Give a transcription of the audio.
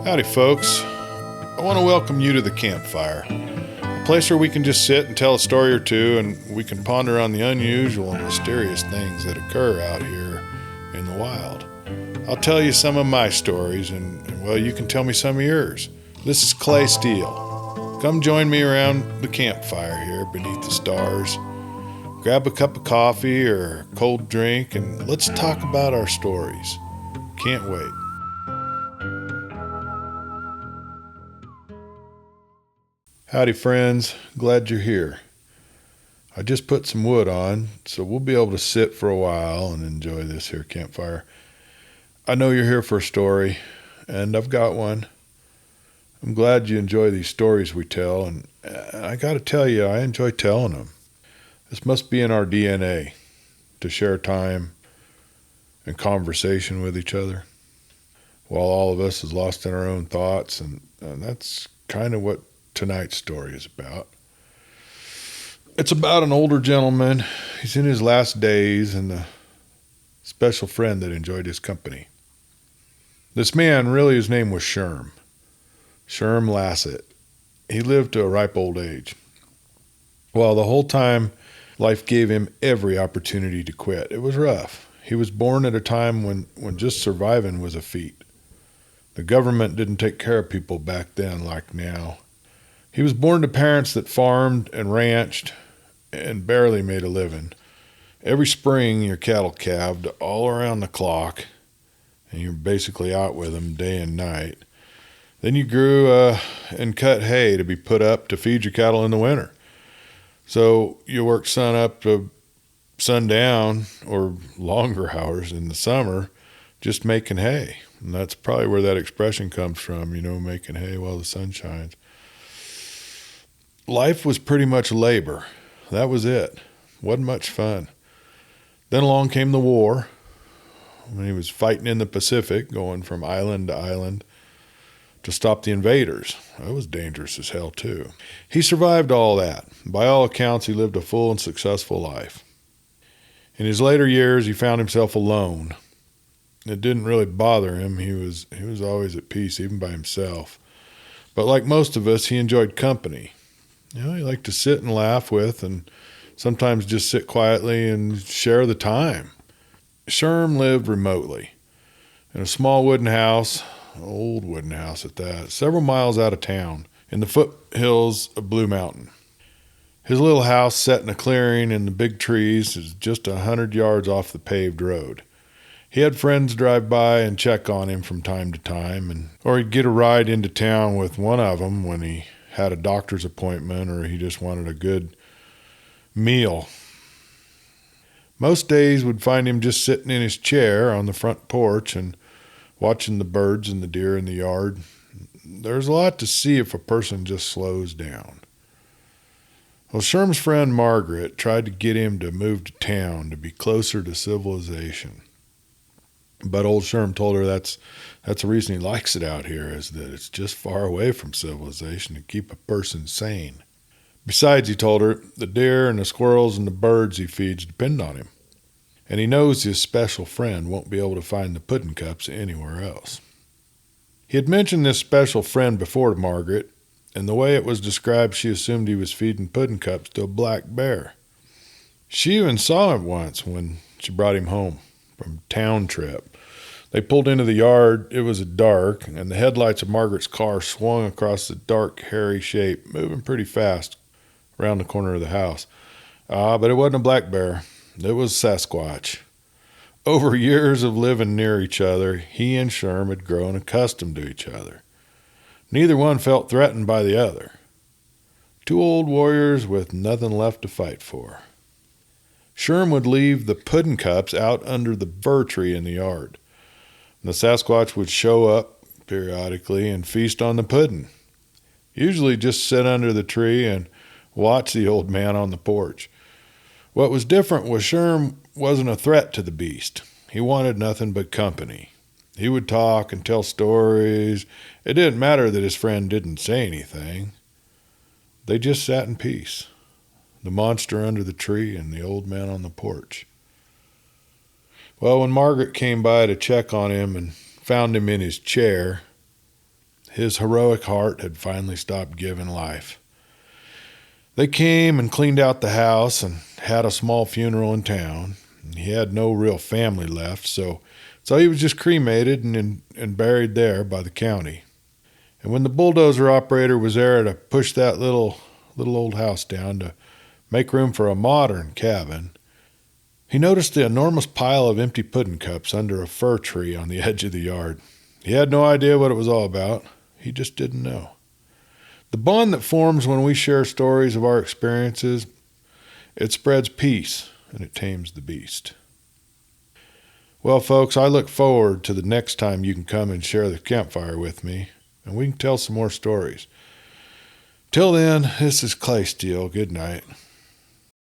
Howdy, folks. I want to welcome you to the campfire, a place where we can just sit and tell a story or two, and we can ponder on the unusual and mysterious things that occur out here in the wild. I'll tell you some of my stories, and well, you can tell me some of yours. This is Clay Steele. Come join me around the campfire here beneath the stars. Grab a cup of coffee or a cold drink, and let's talk about our stories. Can't wait. Howdy, friends. Glad you're here. I just put some wood on, so we'll be able to sit for a while and enjoy this here campfire. I know you're here for a story, and I've got one. I'm glad you enjoy these stories we tell, and I got to tell you, I enjoy telling them. This must be in our DNA, to share time and conversation with each other, while all of us is lost in our own thoughts, and that's kind of what tonight's story is about. It's about an older gentleman. He's in his last days and a special friend that enjoyed his company. This man, really his name was Sherm Lassett. He lived to a ripe old age. Well, the whole time, life gave him every opportunity to quit. It was rough. He was born at a time when just surviving was a feat. The government didn't take care of people back then like now. He was born to parents that farmed and ranched and barely made a living. Every spring, your cattle calved all around the clock, and you're basically out with them day and night. Then you grew and cut hay to be put up to feed your cattle in the winter. So you worked sun up to sundown or longer hours in the summer just making hay. And that's probably where that expression comes from, making hay while the sun shines. Life was pretty much labor. That was it. Wasn't much fun. Then along came the war, when he was fighting in the Pacific, going from island to island to stop the invaders. That was dangerous as hell, too. He survived all that. By all accounts, he lived a full and successful life. In his later years, he found himself alone. It didn't really bother him. He was always at peace, even by himself. But like most of us, he enjoyed company. He liked to sit and laugh with, and sometimes just sit quietly and share the time. Sherm lived remotely in a small wooden house, old wooden house at that, several miles out of town in the foothills of Blue Mountain. His little house set in a clearing in the big trees is just 100 yards off the paved road. He had friends drive by and check on him from time to time, or he'd get a ride into town with one of them when he had a doctor's appointment or he just wanted a good meal. Most days would find him just sitting in his chair on the front porch and watching the birds and the deer in the yard. There's a lot to see if a person just slows down. Well, Sherm's friend Margaret tried to get him to move to town to be closer to civilization. But old Sherm told her that's the reason he likes it out here, is that it's just far away from civilization to keep a person sane. Besides, he told her, the deer and the squirrels and the birds he feeds depend on him. And he knows his special friend won't be able to find the pudding cups anywhere else. He had mentioned this special friend before to Margaret, and the way it was described, she assumed he was feeding pudding cups to a black bear. She even saw him once when she brought him home from a town trip. They pulled into the yard. It was dark, and the headlights of Margaret's car swung across the dark, hairy shape, moving pretty fast around the corner of the house. But it wasn't a black bear. It was Sasquatch. Over years of living near each other, he and Sherm had grown accustomed to each other. Neither one felt threatened by the other. Two old warriors with nothing left to fight for. Sherm would leave the pudding cups out under the fir tree in the yard. The Sasquatch would show up periodically and feast on the pudding. Usually just sit under the tree and watch the old man on the porch. What was different was Sherm wasn't a threat to the beast. He wanted nothing but company. He would talk and tell stories. It didn't matter that his friend didn't say anything. They just sat in peace. The monster under the tree and the old man on the porch. Well, when Margaret came by to check on him and found him in his chair, His heroic heart had finally stopped giving life. They came and cleaned out the house and had a small funeral in town. He had no real family left, so he was just cremated and buried there by the county. And when the bulldozer operator was there to push that little old house down to make room for a modern cabin, he noticed the enormous pile of empty pudding cups under a fir tree on the edge of the yard. He had no idea what it was all about. He just didn't know. The bond that forms when we share stories of our experiences, it spreads peace and it tames the beast. Well, folks, I look forward to the next time you can come and share the campfire with me, and we can tell some more stories. Till then, this is Clay Steele. Good night.